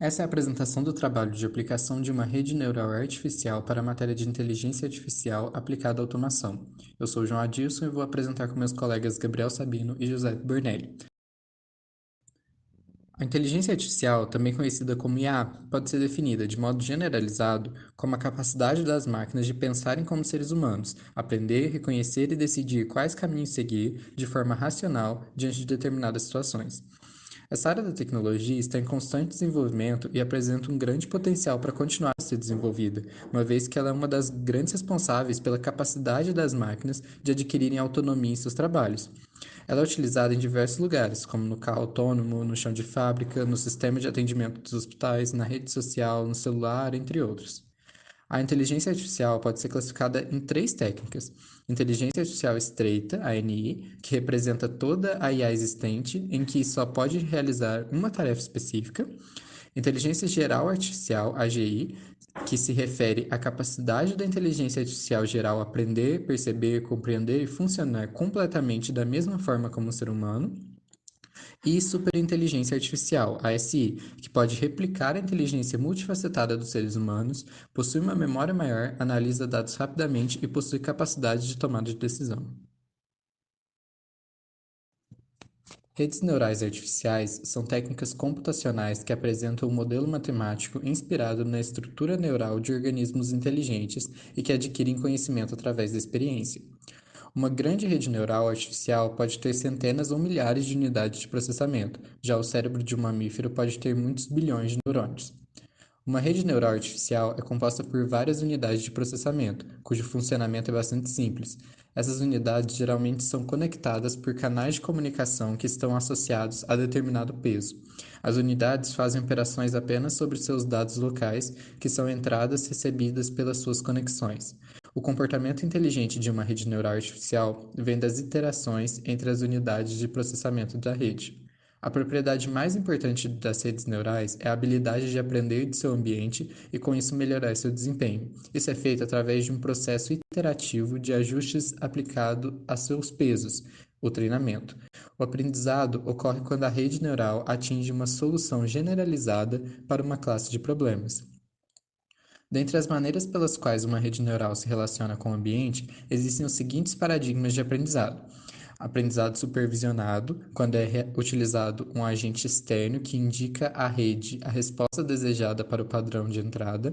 Essa é a apresentação do trabalho de aplicação de uma rede neural artificial para a matéria de inteligência artificial aplicada à automação. Eu sou João Adilson e vou apresentar com meus colegas Gabriel Sabino e José Burnelli. A inteligência artificial, também conhecida como IA, pode ser definida de modo generalizado como a capacidade das máquinas de pensarem como seres humanos, aprender, reconhecer e decidir quais caminhos seguir de forma racional diante de determinadas situações. Essa área da tecnologia está em constante desenvolvimento e apresenta um grande potencial para continuar a ser desenvolvida, uma vez que ela é uma das grandes responsáveis pela capacidade das máquinas de adquirirem autonomia em seus trabalhos. Ela é utilizada em diversos lugares, como no carro autônomo, no chão de fábrica, no sistema de atendimento dos hospitais, na rede social, no celular, entre outros. A inteligência artificial pode ser classificada em três técnicas: inteligência artificial estreita, ANI, que representa toda a IA existente, em que só pode realizar uma tarefa específica; inteligência geral artificial, AGI, que se refere à capacidade da inteligência artificial geral aprender, perceber, compreender e funcionar completamente da mesma forma como um ser humano; e superinteligência artificial, ASI, que pode replicar a inteligência multifacetada dos seres humanos, possui uma memória maior, analisa dados rapidamente e possui capacidade de tomada de decisão. Redes neurais artificiais são técnicas computacionais que apresentam um modelo matemático inspirado na estrutura neural de organismos inteligentes e que adquirem conhecimento através da experiência. Uma grande rede neural artificial pode ter centenas ou milhares de unidades de processamento, já o cérebro de um mamífero pode ter muitos bilhões de neurônios. Uma rede neural artificial é composta por várias unidades de processamento, cujo funcionamento é bastante simples. Essas unidades geralmente são conectadas por canais de comunicação que estão associados a determinado peso. As unidades fazem operações apenas sobre seus dados locais, que são entradas recebidas pelas suas conexões. O comportamento inteligente de uma rede neural artificial vem das interações entre as unidades de processamento da rede. A propriedade mais importante das redes neurais é a habilidade de aprender de seu ambiente e, com isso, melhorar seu desempenho. Isso é feito através de um processo iterativo de ajustes aplicado a seus pesos, o treinamento. O aprendizado ocorre quando a rede neural atinge uma solução generalizada para uma classe de problemas. Dentre as maneiras pelas quais uma rede neural se relaciona com o ambiente, existem os seguintes paradigmas de aprendizado: aprendizado supervisionado, quando é utilizado um agente externo que indica à rede a resposta desejada para o padrão de entrada;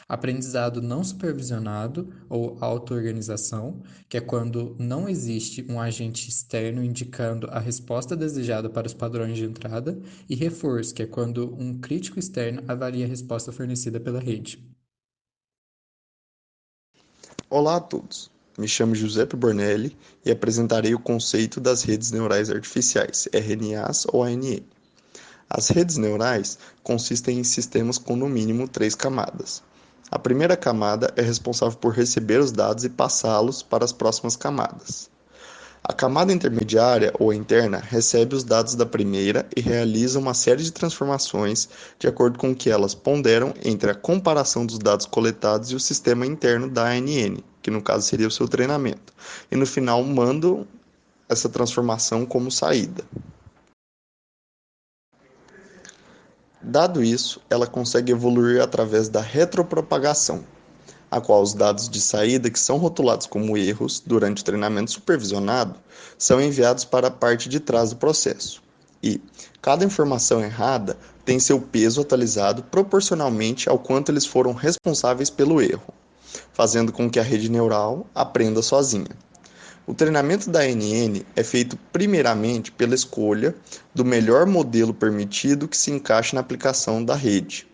aprendizado não supervisionado, ou auto-organização, que é quando não existe um agente externo indicando a resposta desejada para os padrões de entrada; e reforço, que é quando um crítico externo avalia a resposta fornecida pela rede. Olá a todos, me chamo Giuseppe Bornelli e apresentarei o conceito das redes neurais artificiais, RNAs ou ANN. As redes neurais consistem em sistemas com no mínimo três camadas. A primeira camada é responsável por receber os dados e passá-los para as próximas camadas. A camada intermediária ou interna recebe os dados da primeira e realiza uma série de transformações de acordo com o que elas ponderam entre a comparação dos dados coletados e o sistema interno da ANN, que no caso seria o seu treinamento, e no final mandam essa transformação como saída. Dado isso, ela consegue evoluir através da retropropagação, a qual os dados de saída, que são rotulados como erros durante o treinamento supervisionado, são enviados para a parte de trás do processo. E cada informação errada tem seu peso atualizado proporcionalmente ao quanto eles foram responsáveis pelo erro, fazendo com que a rede neural aprenda sozinha. O treinamento da ANN é feito primeiramente pela escolha do melhor modelo permitido que se encaixe na aplicação da rede,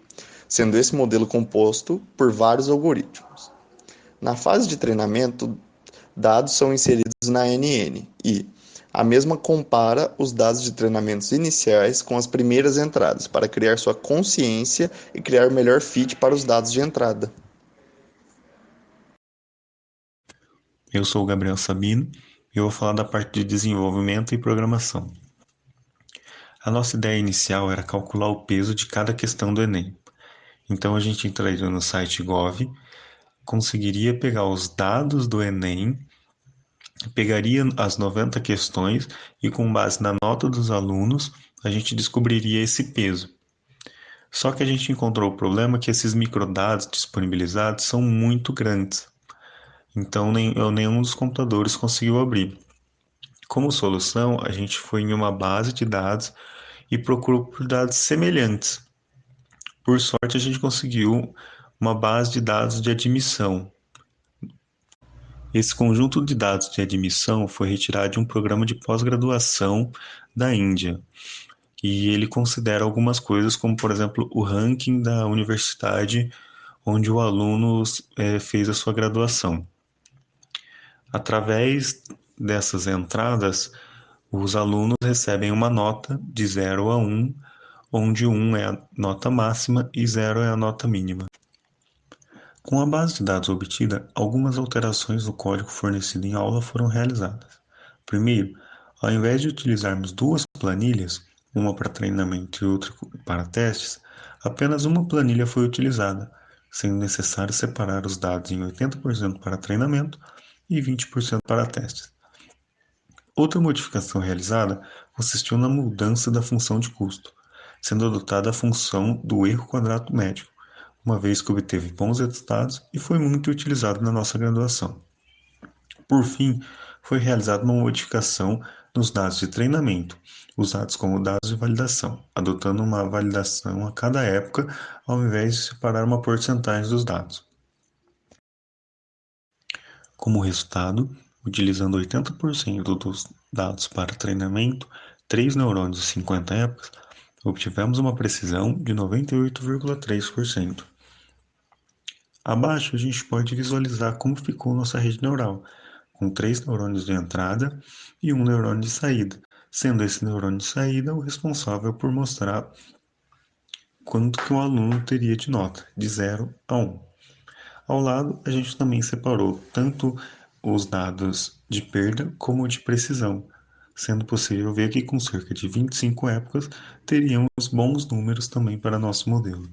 sendo esse modelo composto por vários algoritmos. Na fase de treinamento, dados são inseridos na ANN e a mesma compara os dados de treinamentos iniciais com as primeiras entradas para criar sua consciência e criar o melhor fit para os dados de entrada. Eu sou o Gabriel Sabino e eu vou falar da parte de desenvolvimento e programação. A nossa ideia inicial era calcular o peso de cada questão do Enem. Então a gente entraria no site Gov, conseguiria pegar os dados do Enem, pegaria as 90 questões e, com base na nota dos alunos, a gente descobriria esse peso. Só que a gente encontrou o problema que esses microdados disponibilizados são muito grandes. Então nenhum dos computadores conseguiu abrir. Como solução, a gente foi em uma base de dados e procurou por dados semelhantes. Por sorte, a gente conseguiu uma base de dados de admissão. Esse conjunto de dados de admissão foi retirado de um programa de pós-graduação da Índia. E ele considera algumas coisas, como, por exemplo, o ranking da universidade onde o aluno fez a sua graduação. Através dessas entradas, os alunos recebem uma nota de 0 a 1, onde 1 é a nota máxima e 0 é a nota mínima. Com a base de dados obtida, algumas alterações no código fornecido em aula foram realizadas. Primeiro, ao invés de utilizarmos duas planilhas, uma para treinamento e outra para testes, apenas uma planilha foi utilizada, sendo necessário separar os dados em 80% para treinamento e 20% para testes. Outra modificação realizada consistiu na mudança da função de custo, sendo adotada a função do erro quadrado médio, uma vez que obteve bons resultados e foi muito utilizado na nossa graduação. Por fim, foi realizada uma modificação nos dados de treinamento, usados como dados de validação, adotando uma validação a cada época, ao invés de separar uma porcentagem dos dados. Como resultado, utilizando 80% dos dados para treinamento, 3 neurônios e 50 épocas, obtivemos uma precisão de 98,3%. Abaixo a gente pode visualizar como ficou nossa rede neural, com 3 neurônios de entrada e 1 neurônio de saída, sendo esse neurônio de saída o responsável por mostrar quanto que o aluno teria de nota, de 0 a 1. Ao lado, a gente também separou tanto os dados de perda como de precisão, sendo possível ver que com cerca de 25 épocas teríamos bons números também para nosso modelo.